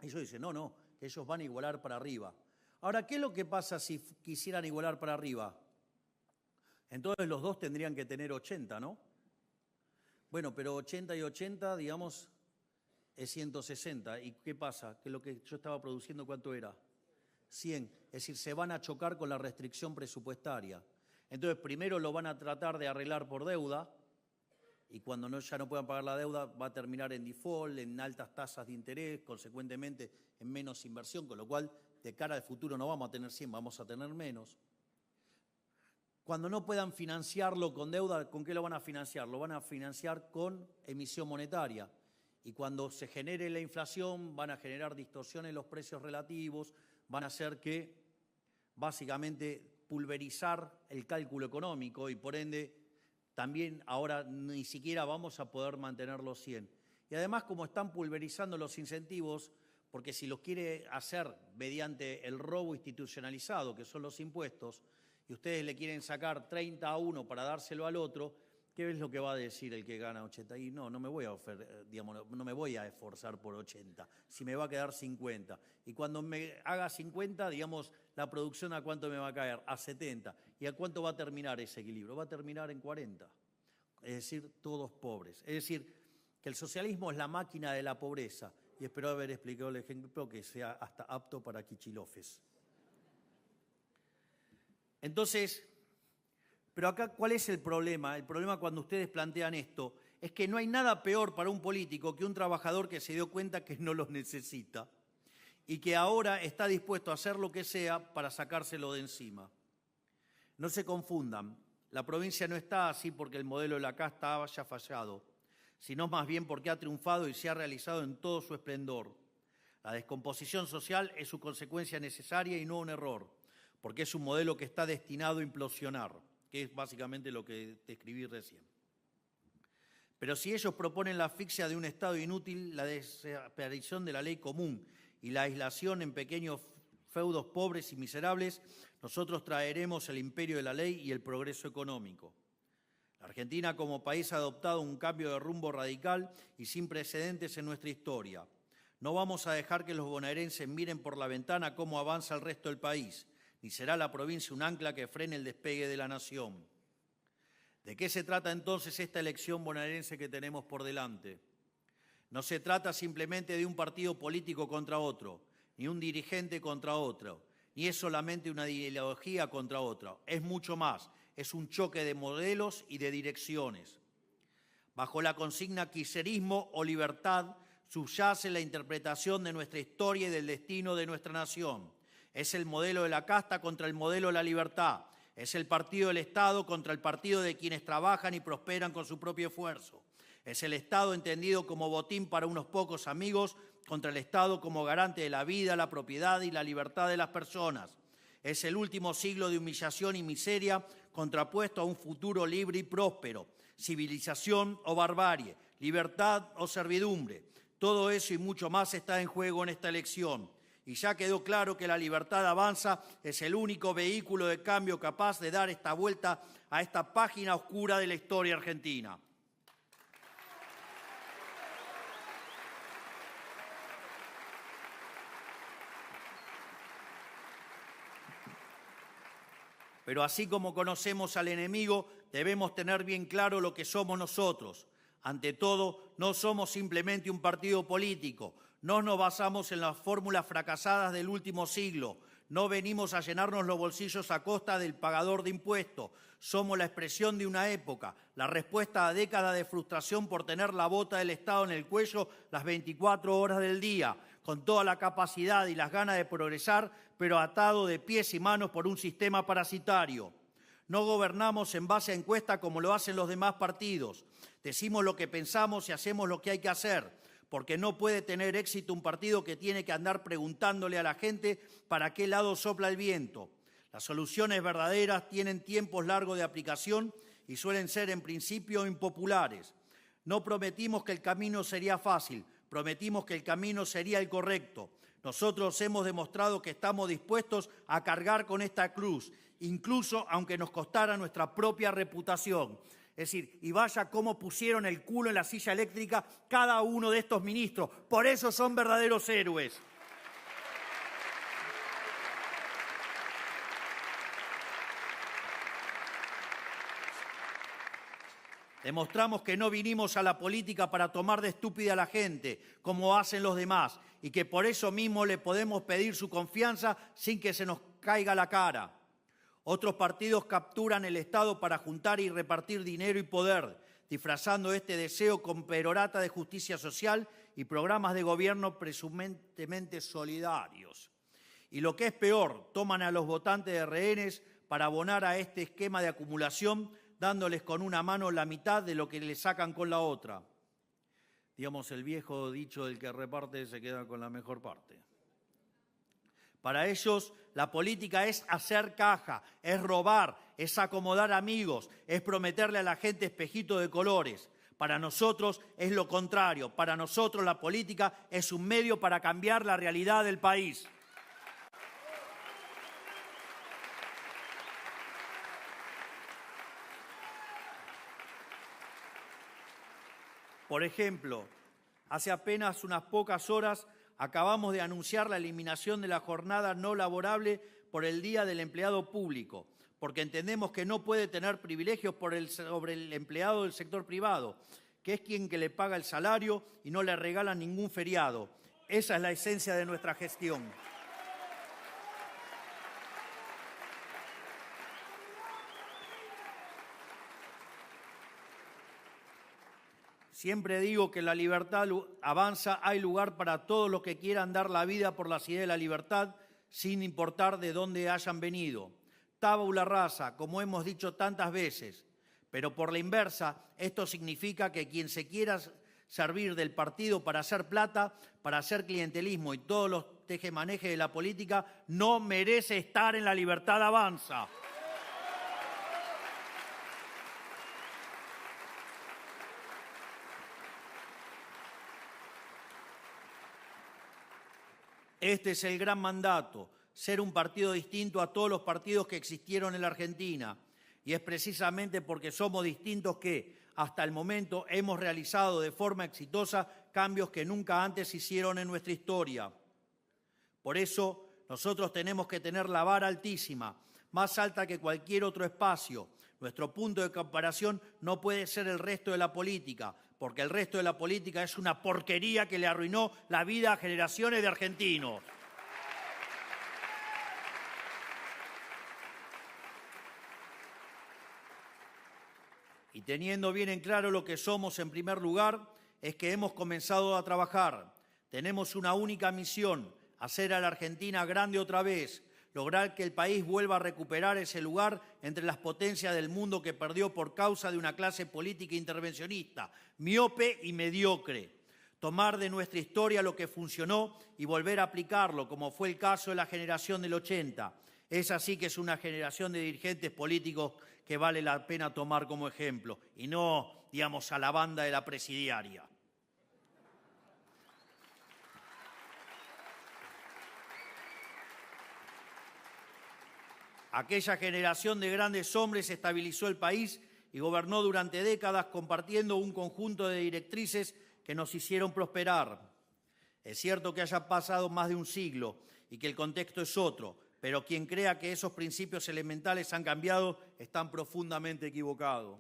Ellos dicen, no, que ellos van a igualar para arriba. Ahora, ¿qué es lo que pasa si quisieran igualar para arriba? Entonces los dos tendrían que tener 80, ¿no? Bueno, pero 80 y 80, digamos, es 160. ¿Y qué pasa? Que lo que yo estaba produciendo, ¿cuánto era? 100. Es decir, se van a chocar con la restricción presupuestaria. Entonces, primero lo van a tratar de arreglar por deuda, y cuando ya no puedan pagar la deuda va a terminar en default, en altas tasas de interés, consecuentemente en menos inversión, con lo cual de cara al futuro no vamos a tener 100, vamos a tener menos. Cuando no puedan financiarlo con deuda, ¿con qué lo van a financiar? Lo van a financiar con emisión monetaria. Y cuando se genere la inflación van a generar distorsiones en los precios relativos, van a hacer que básicamente pulverizar el cálculo económico y por ende también ahora ni siquiera vamos a poder mantener los 100. Y además, como están pulverizando los incentivos, porque si los quiere hacer mediante el robo institucionalizado, que son los impuestos, y ustedes le quieren sacar 30 a uno para dárselo al otro, ¿qué es lo que va a decir el que gana 80? Y no me voy a esforzar por 80, si me va a quedar 50. Y cuando me haga 50, digamos, la producción ¿a cuánto me va a caer? A 70. ¿Y a cuánto va a terminar ese equilibrio? Va a terminar en 40. Es decir, todos pobres. Es decir, que el socialismo es la máquina de la pobreza. Y espero haber explicado el ejemplo que sea hasta apto para Kichilofes. Entonces, pero acá, ¿cuál es el problema? El problema cuando ustedes plantean esto es que no hay nada peor para un político que un trabajador que se dio cuenta que no los necesita y que ahora está dispuesto a hacer lo que sea para sacárselo de encima. No se confundan, la provincia no está así porque el modelo de la casta haya fallado, sino más bien porque ha triunfado y se ha realizado en todo su esplendor. La descomposición social es su consecuencia necesaria y no un error, porque es un modelo que está destinado a implosionar, que es básicamente lo que describí recién. Pero si ellos proponen la asfixia de un Estado inútil, la desaparición de la ley común y la aislación en pequeños feudos pobres y miserables, nosotros traeremos el imperio de la ley y el progreso económico. La Argentina como país ha adoptado un cambio de rumbo radical y sin precedentes en nuestra historia. No vamos a dejar que los bonaerenses miren por la ventana cómo avanza el resto del país, ni será la provincia un ancla que frene el despegue de la nación. ¿De qué se trata entonces esta elección bonaerense que tenemos por delante? No se trata simplemente de un partido político contra otro, ni un dirigente contra otro, ni es solamente una ideología contra otra, es mucho más, es un choque de modelos y de direcciones. Bajo la consigna kirchnerismo o libertad subyace la interpretación de nuestra historia y del destino de nuestra nación. Es el modelo de la casta contra el modelo de la libertad. Es el partido del Estado contra el partido de quienes trabajan y prosperan con su propio esfuerzo. Es el Estado entendido como botín para unos pocos amigos contra el Estado como garante de la vida, la propiedad y la libertad de las personas. Es el último siglo de humillación y miseria contrapuesto a un futuro libre y próspero, civilización o barbarie, libertad o servidumbre. Todo eso y mucho más está en juego en esta elección. Y ya quedó claro que la libertad avanza es el único vehículo de cambio capaz de dar esta vuelta a esta página oscura de la historia argentina. Pero así como conocemos al enemigo, debemos tener bien claro lo que somos nosotros. Ante todo, no somos simplemente un partido político, no nos basamos en las fórmulas fracasadas del último siglo, no venimos a llenarnos los bolsillos a costa del pagador de impuestos, somos la expresión de una época, la respuesta a décadas de frustración por tener la bota del Estado en el cuello las 24 horas del día, con toda la capacidad y las ganas de progresar, pero atado de pies y manos por un sistema parasitario. No gobernamos en base a encuestas como lo hacen los demás partidos. Decimos lo que pensamos y hacemos lo que hay que hacer, porque no puede tener éxito un partido que tiene que andar preguntándole a la gente para qué lado sopla el viento. Las soluciones verdaderas tienen tiempos largos de aplicación y suelen ser en principio impopulares. No prometimos que el camino sería fácil, prometimos que el camino sería el correcto. Nosotros hemos demostrado que estamos dispuestos a cargar con esta cruz, incluso aunque nos costara nuestra propia reputación. Es decir, y vaya cómo pusieron el culo en la silla eléctrica cada uno de estos ministros. Por eso son verdaderos héroes. Demostramos que no vinimos a la política para tomar de estúpida a la gente, como hacen los demás, y que por eso mismo le podemos pedir su confianza sin que se nos caiga la cara. Otros partidos capturan el Estado para juntar y repartir dinero y poder, disfrazando este deseo con perorata de justicia social y programas de gobierno presuntamente solidarios. Y lo que es peor, toman a los votantes de rehenes para abonar a este esquema de acumulación, dándoles con una mano la mitad de lo que le sacan con la otra. Digamos, el viejo dicho del que reparte se queda con la mejor parte. Para ellos, la política es hacer caja, es robar, es acomodar amigos, es prometerle a la gente espejitos de colores. Para nosotros es lo contrario. Para nosotros la política es un medio para cambiar la realidad del país. Por ejemplo, hace apenas unas pocas horas acabamos de anunciar la eliminación de la jornada no laborable por el Día del Empleado Público, porque entendemos que no puede tener privilegios sobre el empleado del sector privado, que es quien que le paga el salario y no le regala ningún feriado. Esa es la esencia de nuestra gestión. Siempre digo que la libertad avanza, hay lugar para todos los que quieran dar la vida por las ideas de la libertad, sin importar de dónde hayan venido. Tabula rasa, como hemos dicho tantas veces, pero por la inversa, esto significa que quien se quiera servir del partido para hacer plata, para hacer clientelismo y todos los tejemanejes de la política, no merece estar en la libertad avanza. Este es el gran mandato, ser un partido distinto a todos los partidos que existieron en la Argentina. Y es precisamente porque somos distintos que, hasta el momento, hemos realizado de forma exitosa cambios que nunca antes hicieron en nuestra historia. Por eso, nosotros tenemos que tener la vara altísima, más alta que cualquier otro espacio. Nuestro punto de comparación no puede ser el resto de la política, porque el resto de la política es una porquería que le arruinó la vida a generaciones de argentinos. Y teniendo bien en claro lo que somos en primer lugar, es que hemos comenzado a trabajar. Tenemos una única misión, hacer a la Argentina grande otra vez, lograr que el país vuelva a recuperar ese lugar entre las potencias del mundo que perdió por causa de una clase política intervencionista, miope y mediocre. Tomar de nuestra historia lo que funcionó y volver a aplicarlo, como fue el caso de la generación del 80. Es así que es una generación de dirigentes políticos que vale la pena tomar como ejemplo, y no, digamos, a la banda de la presidiaria. Aquella generación de grandes hombres estabilizó el país y gobernó durante décadas compartiendo un conjunto de directrices que nos hicieron prosperar. Es cierto que haya pasado más de un siglo y que el contexto es otro, pero quien crea que esos principios elementales han cambiado están profundamente equivocados.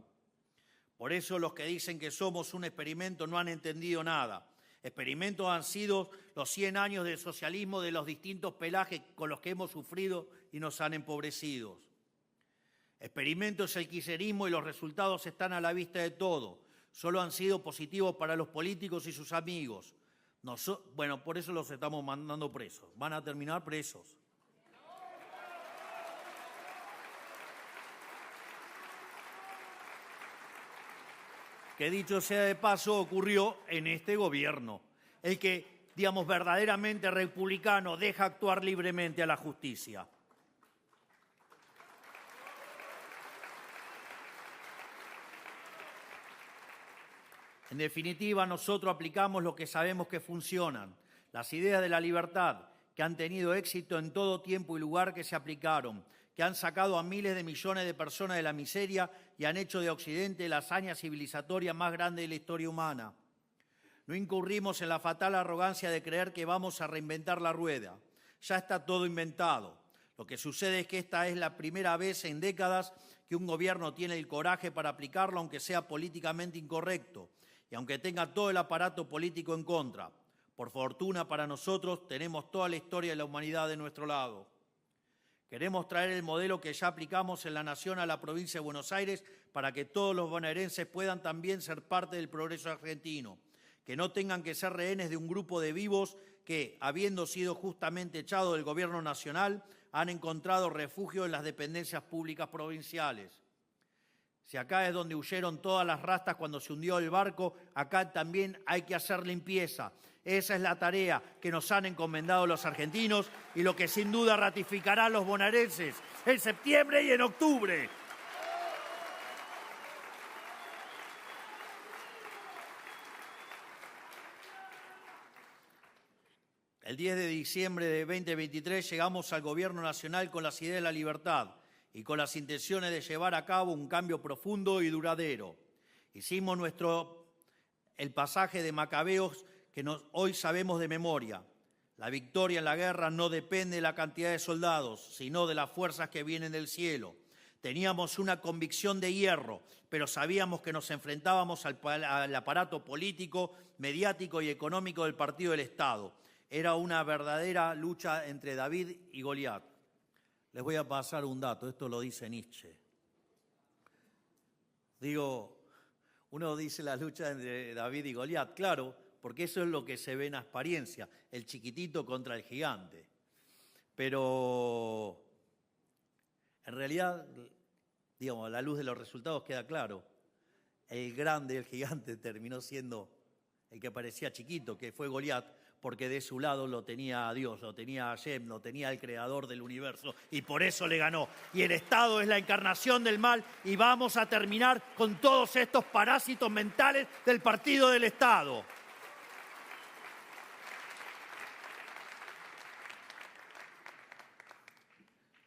Por eso los que dicen que somos un experimento no han entendido nada. Experimentos han sido los 100 años de socialismo de los distintos pelajes con los que hemos sufrido y nos han empobrecido. Experimento es el kirchnerismo y los resultados están a la vista de todo. Solo han sido positivos para los políticos y sus amigos. Bueno, por eso los estamos mandando presos. Van a terminar presos. Que dicho sea de paso, ocurrió en este gobierno, el que, digamos, verdaderamente republicano deja actuar libremente a la justicia. En definitiva, nosotros aplicamos lo que sabemos que funcionan, las ideas de la libertad, que han tenido éxito en todo tiempo y lugar que se aplicaron, que han sacado a miles de millones de personas de la miseria y han hecho de Occidente la hazaña civilizatoria más grande de la historia humana. No incurrimos en la fatal arrogancia de creer que vamos a reinventar la rueda. Ya está todo inventado. Lo que sucede es que esta es la primera vez en décadas que un gobierno tiene el coraje para aplicarlo aunque sea políticamente incorrecto y aunque tenga todo el aparato político en contra. Por fortuna para nosotros tenemos toda la historia de la humanidad de nuestro lado. Queremos traer el modelo que ya aplicamos en la Nación a la provincia de Buenos Aires para que todos los bonaerenses puedan también ser parte del progreso argentino, que no tengan que ser rehenes de un grupo de vivos que, habiendo sido justamente echados del gobierno nacional, han encontrado refugio en las dependencias públicas provinciales. Si acá es donde huyeron todas las rastas cuando se hundió el barco, acá también hay que hacer limpieza. Esa es la tarea que nos han encomendado los argentinos y lo que sin duda ratificarán los bonaerenses en septiembre y en octubre. El 10 de diciembre de 2023 llegamos al Gobierno Nacional con las ideas de la libertad y con las intenciones de llevar a cabo un cambio profundo y duradero. Hicimos el pasaje de Macabeos que hoy sabemos de memoria. La victoria en la guerra no depende de la cantidad de soldados, sino de las fuerzas que vienen del cielo. Teníamos una convicción de hierro, pero sabíamos que nos enfrentábamos al aparato político, mediático y económico del Partido del Estado. Era una verdadera lucha entre David y Goliat. Les voy a pasar un dato, esto lo dice Nietzsche. Uno dice la lucha entre David y Goliat, claro, porque eso es lo que se ve en apariencia, el chiquitito contra el gigante. Pero en realidad, a la luz de los resultados queda claro, el grande, el gigante, terminó siendo el que parecía chiquito, que fue Goliat, porque de su lado lo tenía a Dios, lo tenía a Hashem, lo tenía el creador del universo, y por eso le ganó. Y el Estado es la encarnación del mal, y vamos a terminar con todos estos parásitos mentales del partido del Estado.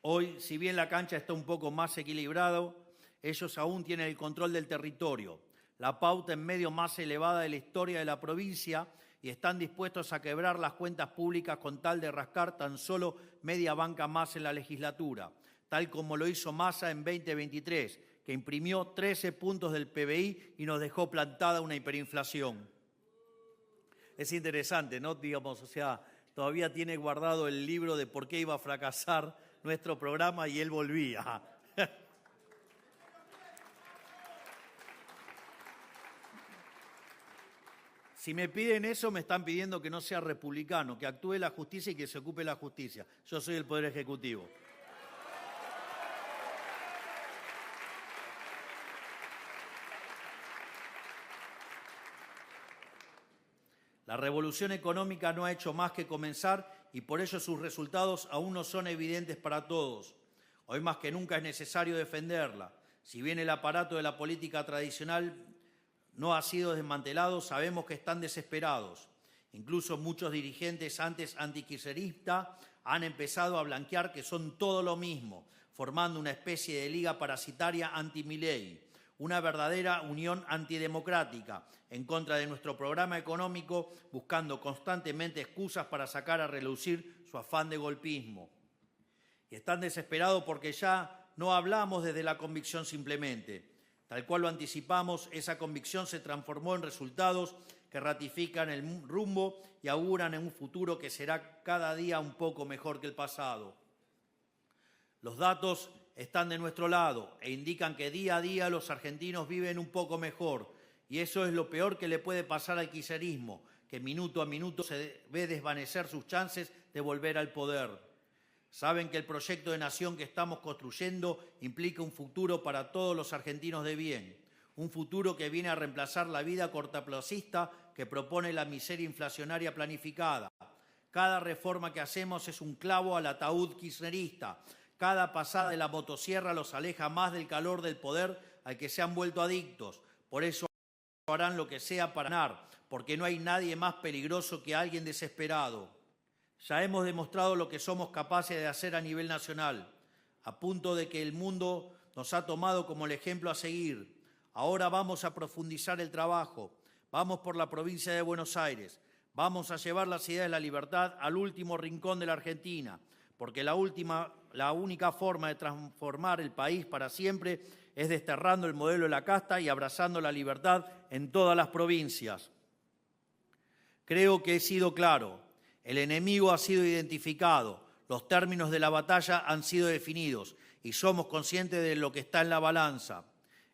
Hoy, si bien la cancha está un poco más equilibrada, ellos aún tienen el control del territorio, la pauta en medio más elevada de la historia de la provincia, y están dispuestos a quebrar las cuentas públicas con tal de rascar tan solo media banca más en la legislatura, tal como lo hizo Massa en 2023, que imprimió 13 puntos del PBI y nos dejó plantada una hiperinflación. Es interesante, ¿no? Todavía tiene guardado el libro de por qué iba a fracasar nuestro programa y él volvía. Si me piden eso, me están pidiendo que no sea republicano, que actúe la justicia y que se ocupe la justicia. Yo soy el Poder Ejecutivo. La revolución económica no ha hecho más que comenzar y por ello sus resultados aún no son evidentes para todos. Hoy más que nunca es necesario defenderla. Si bien el aparato de la política tradicional no ha sido desmantelado, sabemos que están desesperados. Incluso muchos dirigentes antes antikirchneristas han empezado a blanquear que son todo lo mismo, formando una especie de liga parasitaria anti-Milei, una verdadera unión antidemocrática en contra de nuestro programa económico, buscando constantemente excusas para sacar a relucir su afán de golpismo. Y están desesperados porque ya no hablamos desde la convicción simplemente. Tal cual lo anticipamos, esa convicción se transformó en resultados que ratifican el rumbo y auguran en un futuro que será cada día un poco mejor que el pasado. Los datos están de nuestro lado e indican que día a día los argentinos viven un poco mejor, y eso es lo peor que le puede pasar al kirchnerismo, que minuto a minuto se ve desvanecer sus chances de volver al poder. Saben que el proyecto de nación que estamos construyendo implica un futuro para todos los argentinos de bien, un futuro que viene a reemplazar la vida cortoplacista que propone la miseria inflacionaria planificada. Cada reforma que hacemos es un clavo al ataúd kirchnerista. Cada pasada de la motosierra los aleja más del calor del poder al que se han vuelto adictos. Por eso harán lo que sea para ganar, porque no hay nadie más peligroso que alguien desesperado. Ya hemos demostrado lo que somos capaces de hacer a nivel nacional, a punto de que el mundo nos ha tomado como el ejemplo a seguir. Ahora vamos a profundizar el trabajo, vamos por la provincia de Buenos Aires, vamos a llevar las ideas de la libertad al último rincón de la Argentina, porque la única forma de transformar el país para siempre es desterrando el modelo de la casta y abrazando la libertad en todas las provincias. Creo que he sido claro, el enemigo ha sido identificado, los términos de la batalla han sido definidos y somos conscientes de lo que está en la balanza.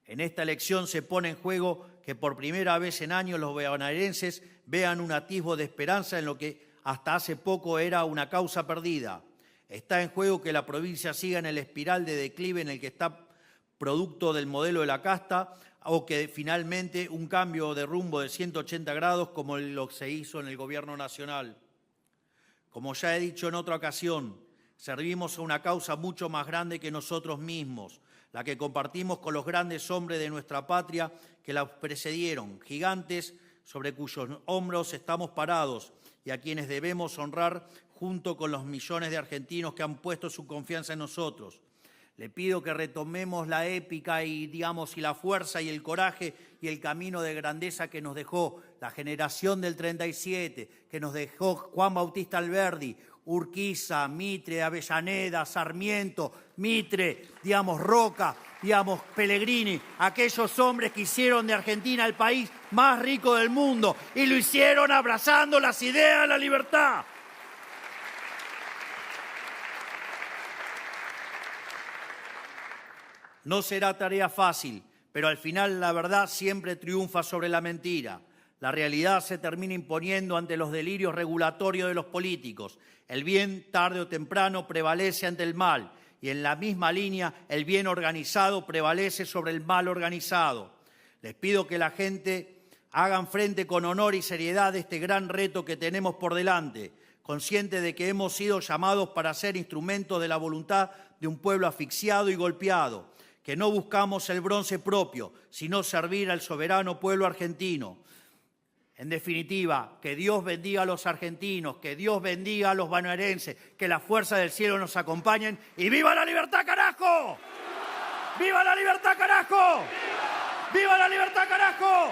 En esta elección se pone en juego que por primera vez en años los bonaerenses vean un atisbo de esperanza en lo que hasta hace poco era una causa perdida. Está en juego que la provincia siga en el espiral de declive en el que está producto del modelo de la casta o que finalmente un cambio de rumbo de 180 grados como lo que se hizo en el gobierno nacional. Como ya he dicho en otra ocasión, servimos a una causa mucho más grande que nosotros mismos, la que compartimos con los grandes hombres de nuestra patria que la precedieron, gigantes sobre cuyos hombros estamos parados y a quienes debemos honrar junto con los millones de argentinos que han puesto su confianza en nosotros. Le pido que retomemos la épica y la fuerza y el coraje y el camino de grandeza que nos dejó la generación del 37, que nos dejó Juan Bautista Alberdi, Urquiza, Mitre, Avellaneda, Sarmiento, Mitre, Roca, Pellegrini, aquellos hombres que hicieron de Argentina el país más rico del mundo y lo hicieron abrazando las ideas de la libertad. No será tarea fácil, pero al final la verdad siempre triunfa sobre la mentira. La realidad se termina imponiendo ante los delirios regulatorios de los políticos. El bien, tarde o temprano, prevalece ante el mal. Y en la misma línea, el bien organizado prevalece sobre el mal organizado. Les pido que la gente hagan frente con honor y seriedad a este gran reto que tenemos por delante, conscientes de que hemos sido llamados para ser instrumentos de la voluntad de un pueblo asfixiado y golpeado, que no buscamos el bronce propio, sino servir al soberano pueblo argentino. En definitiva, que Dios bendiga a los argentinos, que Dios bendiga a los bonaerenses, que las fuerzas del cielo nos acompañen y ¡viva la libertad, carajo! ¡Viva la libertad, carajo! ¡Viva la libertad, carajo!